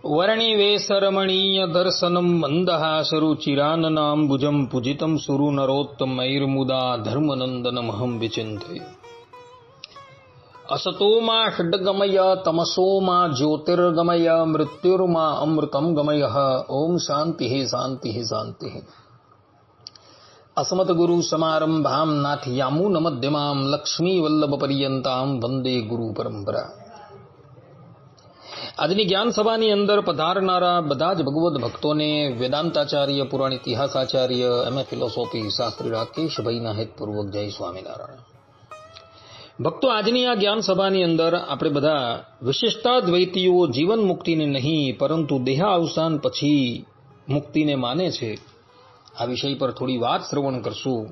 वर्णिवेशरमणीय दर्शनम मंदहासरुचिराननाम्बुजं पूजितं सुरुनरोत्तमैर्मुदा धर्मनन्दनमहं विचिन्तये। असतो मा षड्गमय तमसो मा ज्योतिर्गमय मृत्युर्मा अमृतं गमयः। ओम शान्तिः शान्तिः शान्तिः। अस्मद्गुरु समारंभां नाथयामुनमध्यमां लक्ष्मीवल्लभपर्यन्तां वंदे गुरु परंपरा। આજની જ્ઞાન સભાની અંદર પધારનારા બધા જ ભગવદ ભક્તોને વેદાંતાચાર્ય, પુરાણ ઇતિહાસાચાર્ય, એમએ ફિલોસોફી શાસ્ત્રી રાકેશભાઈના હેતપૂર્વક જય સ્વામિનારાયણ. ભક્તો, આજની આ જ્ઞાન સભાની અંદર આપણે બધા વિશિષ્ટાદ્વૈતીઓ જીવન મુક્તિને નહીં પરંતુ દેહાવસાન પછી મુક્તિને માને છે, આ વિષય પર થોડી વાત શ્રવણ કરશું.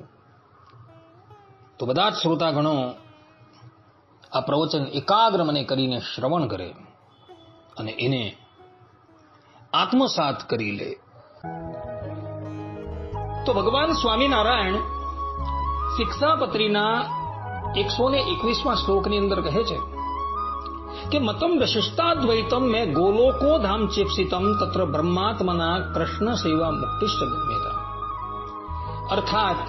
તો બધા જ શ્રોતાગણો આ પ્રવચન એકાગ્ર મને કરીને શ્રવણ કરે અને એને આત્મસાત કરી લે. તો ભગવાન સ્વામિનારાયણ શિક્ષાપત્રીના 121મા શ્લોકની અંદર કહે છે કે મતમ વિશિષ્ટાદ્વૈતમ મેં ગોલોકો ધામ ચેપ્સિતમ તત્ર બ્રહ્માત્મના કૃષ્ણ સેવા મુક્તિશ્ચ ગમ્યતા. અર્થાત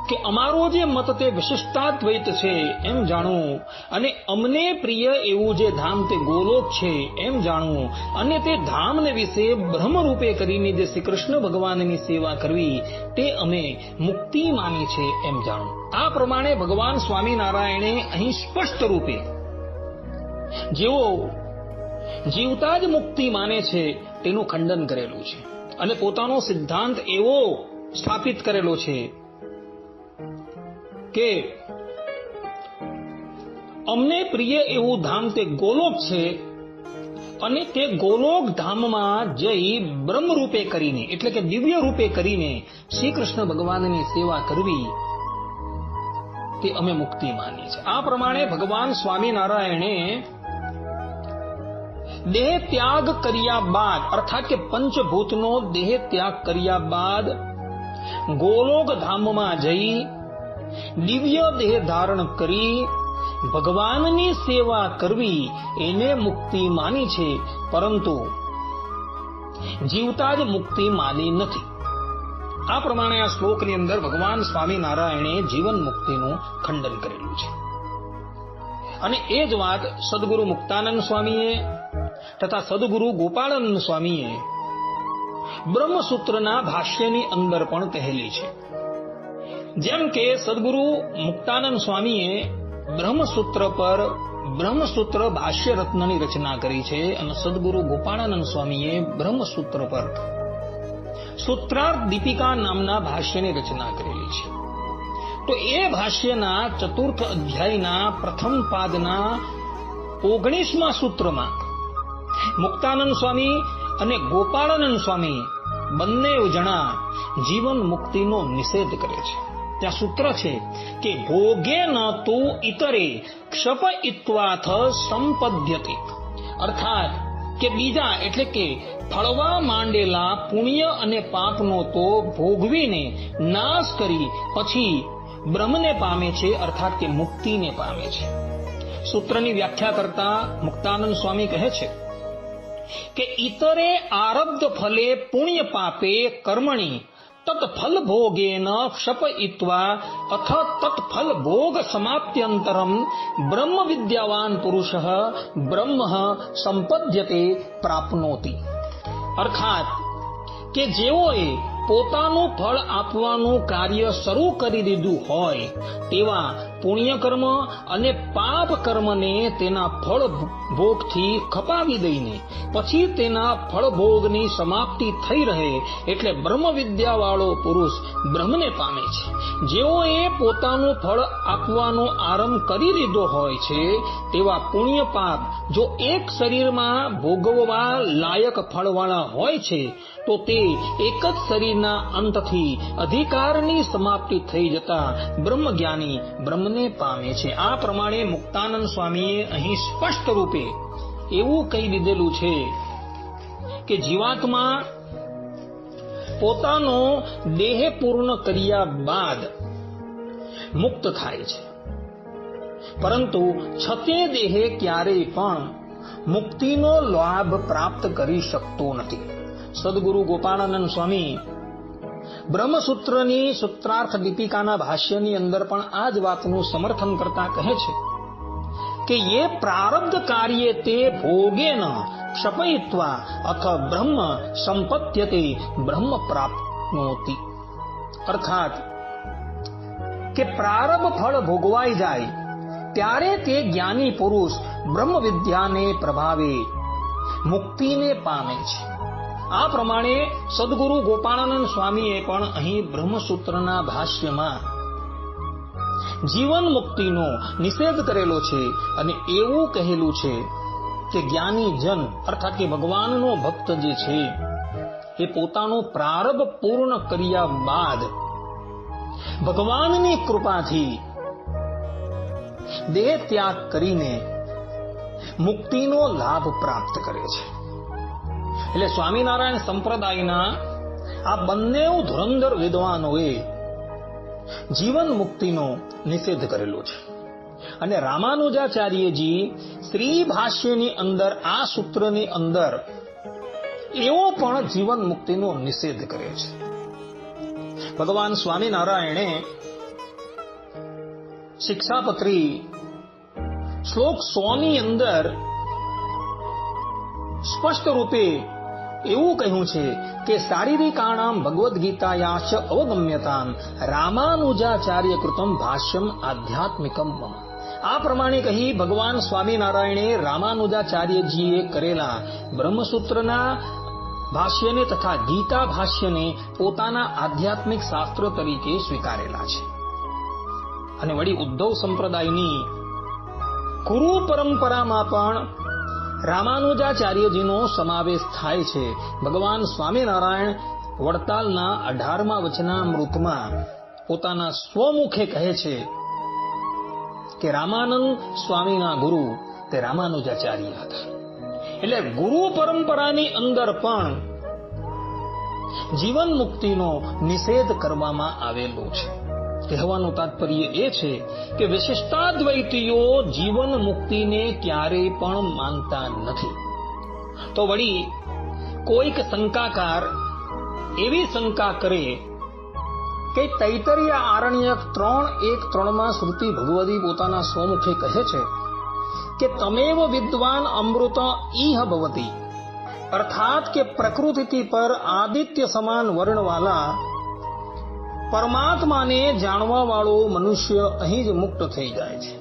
કે અમારો જે મત તે વિશિષ્ટાદ્વૈત છે એમ જાણવું, અને અમને પ્રિય એવું જે ધામ તે ગોલોક છે એમ જાણવું, અને તે ધામને વિશે બ્રહ્મરૂપે કરીને જે શ્રી કૃષ્ણ ભગવાનની સેવા કરવી તે અમે મુક્તિ માની છે એમ જાણવું. આ પ્રમાણે ભગવાન સ્વામિનારાયણે અહીં સ્પષ્ટ રૂપે જેઓ જીવતા જ મુક્તિ માને છે તેનું ખંડન કરેલું છે અને પોતાનો સિદ્ધાંત એવો સ્થાપિત કરેલો છે કે અમને પ્રિય એવું ધામ તે ગોલોક છે, અને તે ગોલોક ધામમાં જઈ બ્રહ્મ રૂપે કરીને એટલે કે દિવ્ય રૂપે કરીને શ્રી કૃષ્ણ ભગવાનની સેવા કરવી તે અમે મુક્તિ માની છે. આ પ્રમાણે ભગવાન સ્વામિનારાયણે દેહ ત્યાગ કર્યા બાદ, અર્થાત કે પંચભૂતનો દેહ ત્યાગ કર્યા બાદ ગોલોક ધામમાં જઈ દિવ્ય દેહ ધારણ કરી ભગવાનની સેવા કરવી એને મુક્તિ માની છે, પરંતુ જીવતા જ મુક્તિ માની નથી. આ પ્રમાણે આ શ્લોકની અંદર ભગવાન સ્વામિનારાયણે જીવન મુક્તિનું ખંડન કરેલું છે. અને એ જ વાત સદગુરુ મુક્તાનંદ સ્વામીએ તથા સદગુરુ ગોપાળાનંદ સ્વામીએ બ્રહ્મસૂત્રના ભાષ્યની અંદર પણ કહેલી છે. જેમ કે સદગુરુ મુક્તાનંદ સ્વામીએ બ્રહ્મસૂત્ર પર બ્રહ્મસૂત્ર ભાષ્ય રત્નની રચના કરી છે, અને સદગુરુ ગોપાળાનંદ સ્વામીએ બ્રહ્મસૂત્ર પર સૂત્રાર્થ દીપિકા નામના ભાષ્યની રચના કરેલી છે. તો એ ભાષ્યના ચતુર્થ અધ્યાયના પ્રથમ પાદના 19મા સૂત્રમાં મુક્તાનંદ સ્વામી અને ગોપાળાનંદ સ્વામી બંને જણા જીવન મુક્તિનો નિષેધ કરે છે. ત્યાં સૂત્ર છે કે ભોગે ન તો ઇતરે ક્ષપયિત્વાથ સંપદ્યતે. અર્થાત કે બીજા એટલે કે ફળવા માંડેલા પુણ્ય અને પાપનો તો ભોગવીને નાશ કરી પછી બ્રહ્મને પામે છે, અર્થાત કે મુક્તિને પામે છે. સૂત્રની વ્યાખ્યા કરતા મુક્તાનંદ સ્વામી કહે છે કે ઇતરે આરબ્ધ ફલે પુણ્ય પાપે કર્મણી તત્ફલ ભોગેન ક્ષપયિત્વા અથ તત્ફલ ભોગ સમાપ્ત્યંતરમ બ્રહ્મ વિદ્યાવાન પુરુષ બ્રહ્મ સંપદ્યતે પ્રાપ્નોતિ. અર્થાત કે જેઓએ પોતાનું ફળ આપવાનું કાર્ય શરૂ કરી દીધું હોય તેવા પુણ્ય કર્મ અને પાપ કર્મને તેના ફળ ભોગથી ખપાવી દઈને પછી તેના ફળ ભોગની સમાપ્તિ થઈ રહે એટલે બ્રહ્મ વિદ્યાવાળો પુરુષ બ્રહ્મને પામે છે. જેઓએ પોતાનું ફળ આપવાનો આરંભ કરી દીધો હોય છે તેવા પુણ્ય પાપ જો એક શરીરમાં ભોગવવા લાયક ફળવાળા હોય છે તો તે એક જ શરીરના અંતથી અધિકારની સમાપ્તિ થઈ જતા બ્રહ્મજ્ઞાની બ્રહ્મને પામે છે. આ પ્રમાણે મુક્તાનંદ સ્વામીએ અહીં સ્પષ્ટ રૂપે એવું કહી દીધેલું છે કે જીવાત્મા પોતાનો દેહ પૂર્ણ કર્યા બાદ મુક્ત થાય છે, પરંતુ છતે દેહે ક્યારેય પણ મુક્તિનો લાભ પ્રાપ્ત કરી શકતો નથી. સદગુરુ ગોપાળાનંદ સ્વામી બ્રહ્મસૂત્રની સૂત્રાર્થ દીપિકાના ભાષ્યની અંદર પણ આ જ વાતનું સમર્થન કરતા કહે છે કે ये प्रारब्ध कार्ये ते भोगेन क्षपयित्वा अथ ब्रह्म संपत्त्यते ब्रह्म प्राप्नोति. अर्थात કે પ્રારબ્ધ ફળ ભોગવાઈ જાય ત્યારે તે જ્ઞાની પુરુષ બ્રહ્મ વિદ્યાને પ્રભાવે મુક્તિને પામે છે. આ પ્રમાણે સદગુરુ ગોપાળાનંદ સ્વામીએ પણ અહીં બ્રહ્મસૂત્રના ભાષ્યમાં જીવન મુક્તિનો નિષેધ કરેલો છે અને એવું કહેલું છે કે જ્ઞાની જન અર્થાત કે ભગવાનનો ભક્ત જે છે એ પોતાનો પ્રારબ્ધ પૂર્ણ કર્યા બાદ ભગવાનની કૃપાથી દેહ ત્યાગ કરીને મુક્તિનો લાભ પ્રાપ્ત કરે છે. એટલે સ્વામિનારાયણ સંપ્રદાયના આ બંને ધુરંધર વિદ્વાનોએ જીવન મુક્તિનો નિષેધ કરેલો છે અને રામાનુજાચાર્યજી શ્રી ભાષ્યની અંદર આ સૂત્રની અંદર એવો પણ જીવન મુક્તિનો નિષેધ કરે છે. ભગવાન સ્વામિનારાયણે શિક્ષાપત્રી શ્લોક 100 ની અંદર સ્પષ્ટ રૂપે એવું કહ્યું છે કે શારીરિકાણામ ભગવદ્ ગીતાયાશ્ચ અવગમ્યતામ રામાનુજાચાર્ય કૃતમ ભાષ્યમ આધ્યાત્મિકમ મમ. આ પ્રમાણે કહી ભગવાન સ્વામિનારાયણે રામાનુજાચાર્યજીએ કરેલા બ્રહ્મસૂત્રના ભાષ્યને તથા ગીતા ભાષ્યને પોતાના આધ્યાત્મિક શાસ્ત્ર તરીકે સ્વીકારેલા છે. અને વળી ઉદ્ધવ સંપ્રદાયની ગુરુ પરંપરામાં પણ રામાનુજાચાર્યજીનો સમાવેશ થાય છે. ભગવાન સ્વામિનારાયણ વડતાલના 18મા વચનામૃતમાં પોતાના સ્વમુખે કહે છે કે રામાનંદ સ્વામીના ગુરુ તે રામાનુજાચાર્ય હતા. એટલે ગુરુ પરંપરાની અંદર પણ જીવન મુક્તિનો નિષેધ કરવામાં આવેલો છે. કહેવાનું તાત્પર્ય એ છે કે વિશિષ્ટાદ્વૈતીઓ જીવન મુક્તિને ક્યારેય પણ માનતા નથી. તો વળી કોઈક શંકાકાર એવી શંકા કરે કે તૈતરીય આરણ્યક 3:1-3 શ્રુતિ ભગવદી પોતાના સ્વમુખે કહે છે કે તમેવ વિદ્વાન અમૃત ઇહ ભવતી, અર્થાત કે પ્રકૃતિ પર આદિત્ય સમાન વર્ણવાલા પરમાત્માને જાણવા વાળો મનુષ્ય અહીં જ મુક્ત થઈ જાય છે.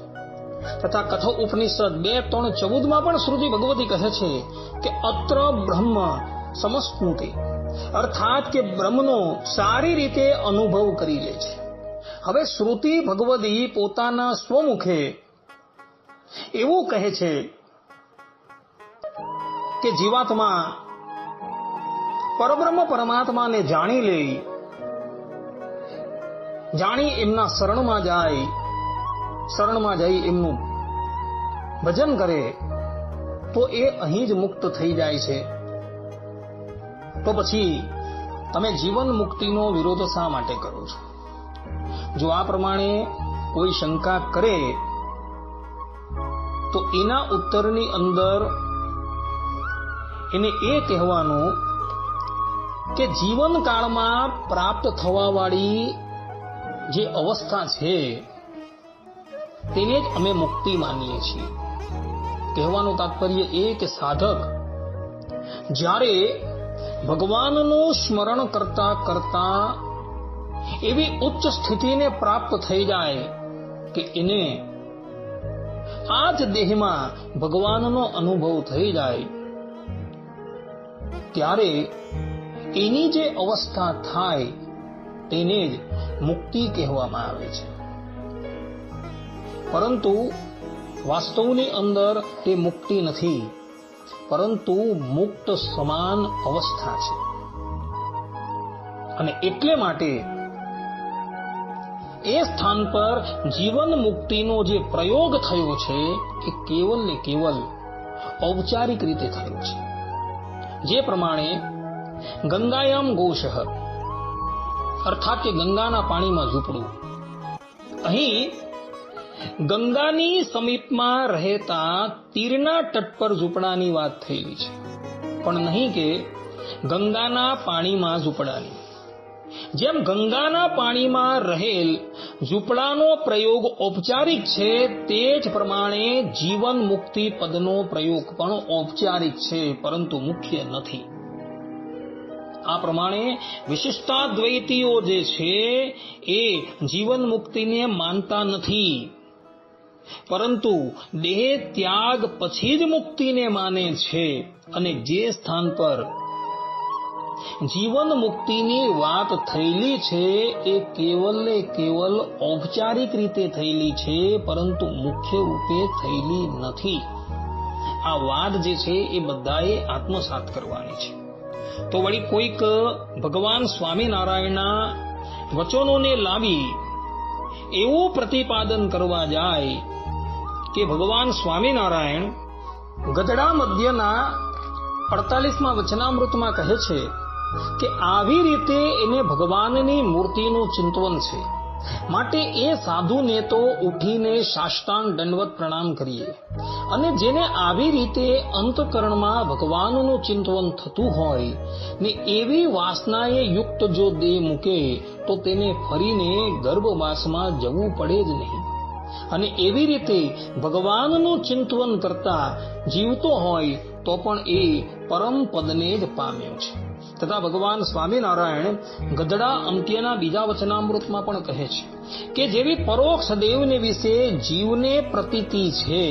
તથા કથો ઉપનિષદ 2:3-14 પણ શ્રુતિ ભગવતી કહે છે કે અત્ર બ્રહ્મ સમસ્તુતે, અર્થાત કે બ્રહ્મનો સારી રીતે અનુભવ કરી લે છે. હવે શ્રુતિ ભગવતી પોતાના સ્વમુખે એવું કહે છે કે જીવાત્મા પરબ્રહ્મ પરમાત્માને જાણી લે, જાણી એમના શરણમાં જઈ એમનું ભજન કરે તો એ અહીં જ મુક્ત થઈ જાય છે. તો પછી તમે જીવન મુક્તિનો વિરોધ શા માટે કરો છો? જો આ પ્રમાણે કોઈ શંકા કરે તો એના ઉત્તરની અંદર એને એ કહેવાનું કે જીવનકાળમાં પ્રાપ્ત થવાવાળી જે અવસ્થા છે તેને જ અમે મુક્તિ માનીએ છીએ. કહેવાનું તાત્પર્ય એ કે સાધક જ્યારે ભગવાનનું સ્મરણ કરતા કરતા એવી ઉચ્ચ સ્થિતિને પ્રાપ્ત થઈ જાય કે એને આ જ દેહમાં ભગવાનનો અનુભવ થઈ જાય ત્યારે એની જે અવસ્થા થાય તેને જ મુક્તિ કહેવામાં આવે છે. પરંતુ વાસ્તવની અંદર તે મુક્તિ નથી, પરંતુ મુક્ત સમાન અવસ્થા છે. અને એટલે માટે એ સ્થાન પર જીવન મુક્તિનો જે પ્રયોગ થયો છે એ કેવલ ને કેવલ ઔપચારિક રીતે થયો છે. જે પ્રમાણે ગંગાયામ ગોષઃ, અર્થાત કે ગંગાના પાણીમાં ઝૂંપડું, અહીં ગંગાની સમીપમાં રહેતા તીરના તટ પર ઝૂંપડાની વાત થયેલી છે, પણ નહીં કે ગંગાના પાણીમાં ઝૂંપડાની. જેમ ગંગાના પાણીમાં રહેલ ઝૂંપડાનો પ્રયોગ ઔપચારિક છે, તે જ પ્રમાણે જીવન મુક્તિ પદનો પ્રયોગ પણ ઔપચારિક છે, પરંતુ મુખ્ય નથી. આ પ્રમાણે વિશિષ્ટાદ્વૈતીઓ જે છે એ જીવન મુક્તિને માનતા નથી, પરંતુ દેહ ત્યાગ પછી જ મુક્તિને માને છે. અને જે સ્થાન પર જીવન મુક્તિની વાત થયેલી છે એ કેવલ ઔપચારિક રીતે થયેલી છે, પરંતુ મુખ્ય રૂપે થયેલી નથી. આ વાત જે છે એ બધાએ આત્મસાત કરવાની છે. તો વળી કોઈક ભગવાન સ્વામિનારાયણના વચનોને લાવી એવું પ્રતિપાદન કરવા જાય કે ભગવાન સ્વામિનારાયણ ગધડા મધ્યના 48મા વચનામૃતમાં કહે છે કે આવી રીતે એને ભગવાનની મૂર્તિનું ચિંતન છે, માટે એ સાધુને તો ઉઠીને સાષ્ટાંગ દંડવત પ્રણામ કરીએ. અને જેને આવી રીતે અંતકરણમાં ભગવાનનું ચિંતન થતું હોય ને એવી વાસનાએ યુક્ત જો દેહ મૂકે તો તેને ફરીને ગર્ભવાસમાં જવું પડે જ નહીં. અને એવી રીતે ભગવાનનું ચિંતન કરતા જીવતો હોય તો પણ એ પરમ પદને જ પામ્યો છે. તથા ભગવાન સ્વામિનારાયણ ગધડા અંત્યના બીજા વચનામૃતમાં પણ કહે છે કે જેવી પરોક્ષ દેવને વિશે જીવને પ્રતીતિ છે,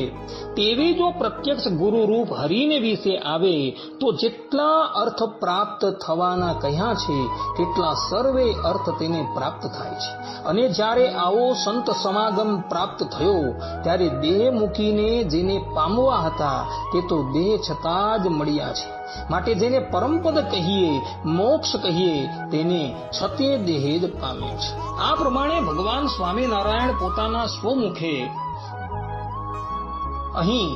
તેવી જો પ્રત્યક્ષ ગુરુરૂપ હરિને વિશે આવે તો જેટલા અર્થ પ્રાપ્ત થવાના કહ્યા છે તેટલા સર્વે અર્થ તેને પ્રાપ્ત થાય છે. અને જ્યારે આવો સંત સમાગમ પ્રાપ્ત થયો ત્યારે દેહ મૂકીને જેને પામવા હતા તે તો દેહ છતાં જ મળ્યા છે. માટે જેને પરમપદ કહીએ, મોક્ષ કહીએ, તેને છતે દેહ જ પામ્યો છે. આ પ્રમાણે ભગવાન સ્વામિનારાયણ પોતાના સ્વમુખે અહીં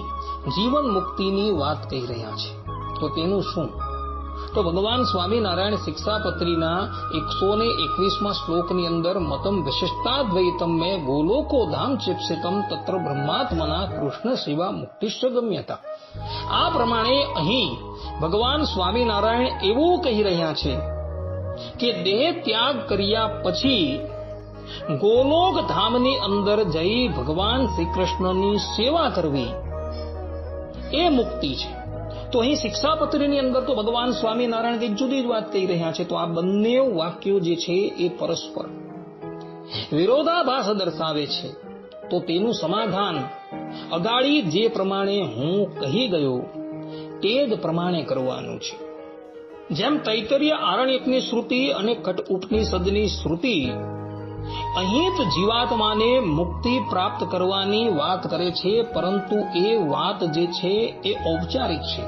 જીવન મુક્તિની વાત કહી રહ્યા છે. તો તેનું શું? તો ભગવાન સ્વામિનારાયણ શિક્ષાપત્રીના 121મા શ્લોકની અંદર મતમ વિશિષ્ટાદ્વૈતમ મેં ગોલોકો ધામ ચિપ્સિતમ તત્ર બ્રહ્માત્મના કૃષ્ણ સેવા મુક્તિશ્ચ ગમ્યતા. આ પ્રમાણે અહીં ભગવાન સ્વામિનારાયણ એવું કહી રહ્યા છે કે દેહ ત્યાગ કર્યા પછી ગોલોક ધામની અંદર જઈ ભગવાન શ્રી કૃષ્ણની સેવા કરવી એ મુક્તિ છે. તો અહીં શિક્ષાપત્રીની અંદર તો ભગવાન સ્વામિનારાયણ કંઈક જુદી જ વાત કહી રહ્યા છે. તો આ બંને વાક્યો જે છે એ પરસ્પર વિરોધાભાસ દર્શાવે છે. તો તેનું સમાધાન અગાડી જે પ્રમાણે હું કહી ગયો તે જ પ્રમાણે કરવાનું છે. જેમ તૈતરીય આરણ્યકની શ્રુતિ અને કઠ ઉપનિષદની શ્રુતિ અહીં જ જીવાત્માને મુક્તિ પ્રાપ્ત કરવાની વાત કરે છે, પરંતુ એ વાત જે છે એ ઔપચારિક છે.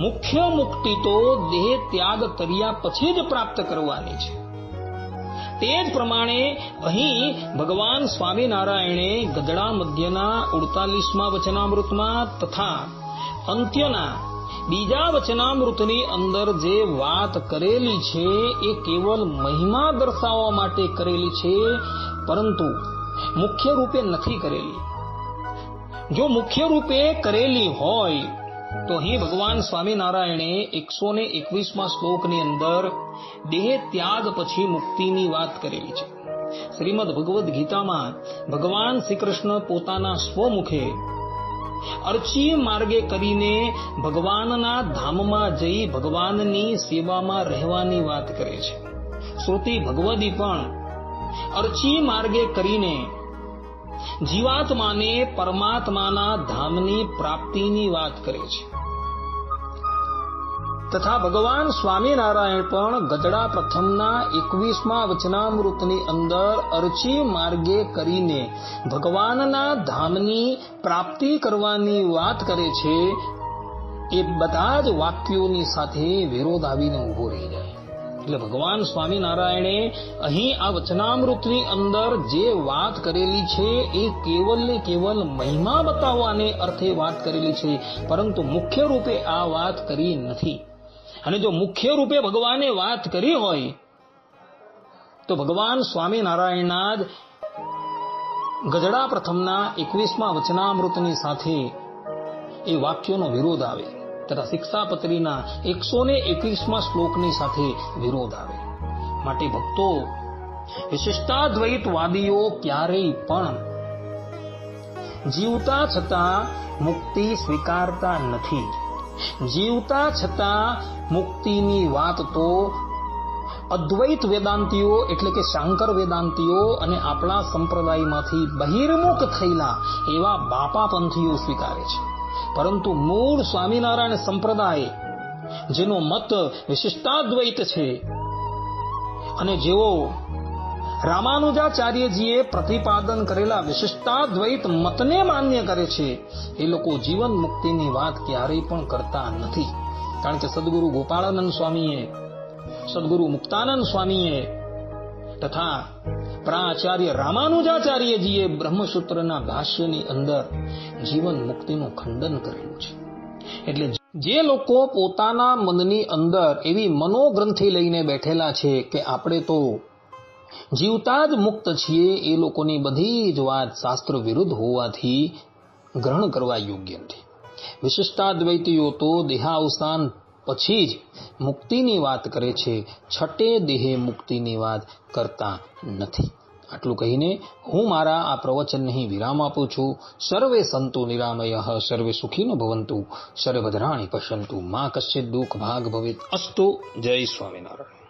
મુખ્ય મુક્તિ તો દેહ ત્યાગ કર્યા પછી જ પ્રાપ્ત કરવાની છે. તે જ પ્રમાણે અહીં ભગવાન સ્વામિનારાયણે ગધડા મધ્યના 48મા વચનામૃતમાં તથા અંત્યના બીજા વચનામૃતની અંદર જે વાત કરેલી છે એ કેવલ મહિમા દર્શાવવા માટે કરેલી છે, પરંતુ મુખ્ય રૂપે નથી કરેલી. જો મુખ્ય રૂપે કરેલી હોય તો અહીં ભગવાન સ્વામિનારાયણે 121મા શ્લોકની અંદર દેહ ત્યાગ પછી મુક્તિની વાત કરેલી છે. શ્રીમદ ભગવદ્ ગીતામાં ભગવાન શ્રી કૃષ્ણ પોતાના સ્વમુખે અર્ચી માર્ગે કરીને ભગવાનના ધામમાં જઈ ભગવાનની સેવામાં રહેવાની વાત કરે છે. શ્રુતિ ભગવદી પણ અર્ચી માર્ગે કરીને જીવાત્માને પરમાત્માના ધામની પ્રાપ્તિની વાત કરે છે. તથા ભગવાન સ્વામિનારાયણ પણ ગધડા પ્રથમના 21મા વચનામૃતની અંદર અર્ચી માર્ગે કરીને ભગવાનના ધામની પ્રાપ્તિ કરવાની વાત કરે છે. એ બધા જ વાક્યોની સાથે વિરોધ આવીને ઉભો રહી જાય. એટલે ભગવાન સ્વામિનારાયણે અહીં આ વચનામૃતની અંદર જે વાત કરેલી છે એ કેવલ ને કેવલ મહિમા બતાવવાને અર્થે વાત કરેલી છે, પરંતુ મુખ્ય રૂપે આ વાત કરી નથી. અને જો મુખ્ય રૂપે ભગવાને વાત કરી હોય તો ભગવાન સ્વામિનારાયણના જ ગઢડા પ્રથમના 21મા વચનામૃતની સાથે એ વાક્યોનો વિરોધ આવે તથા શિક્ષાપત્રીના 121મા શ્લોકની સાથે વિરોધ આવે. માટે ભક્તો, વિશિષ્ટાદ્વૈતવાદીઓ ક્યારેય પણ જીવતા છતાં મુક્તિ સ્વીકારતા નથી. જીવતા છતાં મુક્તિની વાત તો અદ્વૈત વેદાંતીઓ એટલે કે શાંકર વેદાંતીઓ અને આપણા સંપ્રદાયમાંથી બહિર્મુખ થયેલા એવા બાપા પંથીઓ સ્વીકારે છે. પરંતુ મૂળ સ્વામિનારાયણ સંપ્રદાય જેનો મત વિશિષ્ટાદ્વૈત છે અને જેઓ રામાનુજાચાર્યજીએ પ્રતિપાદન કરેલા વિશિષ્ટાદ્વૈત મતને માન્ય કરે છે, એ લોકો જીવન મુક્તિની વાત ક્યારેય પણ કરતા નથી. કારણ કે સદગુરુ ગોપાળાનંદ સ્વામીએ, સદગુરુ મુક્તાનંદ સ્વામીએ તથા પ્રાચાર્ય રામાનુજાચાર્યજીએ બ્રહ્મસૂત્રના ભાષ્યની અંદર જીવન મુક્તિનું ખંડન કરેલું છે. એટલે જે લોકો પોતાના મનની અંદર એવી મનોગ્રંથિ લઈને બેઠેલા છે કે આપણે તો જીવતા જ મુક્ત છીએ, એ લોકોની બધી જ વાત શાસ્ત્ર વિરુદ્ધ હોવાથી ગ્રહણ કરવા યોગ્ય નથી. વિશિષ્ટાદ્વૈતીઓ તો દેહાવસાન પછી જ મુક્તિની વાત કરે છે, છઠે દેહે મુક્તિની વાત કરતા નથી. આટલું કહીને હું મારા આ પ્રવચનને અહીં વિરામ આપું છું. સર્વે સંતુ નિરામયઃ, સર્વે સુખીનો ભવંતુ, સર્વે ભદ્રાણિ પશ્યન્તુ, મા કશ્ચિત દુઃખ ભાગ ભવેત. અસ્તુ. જય સ્વામિનારાયણ.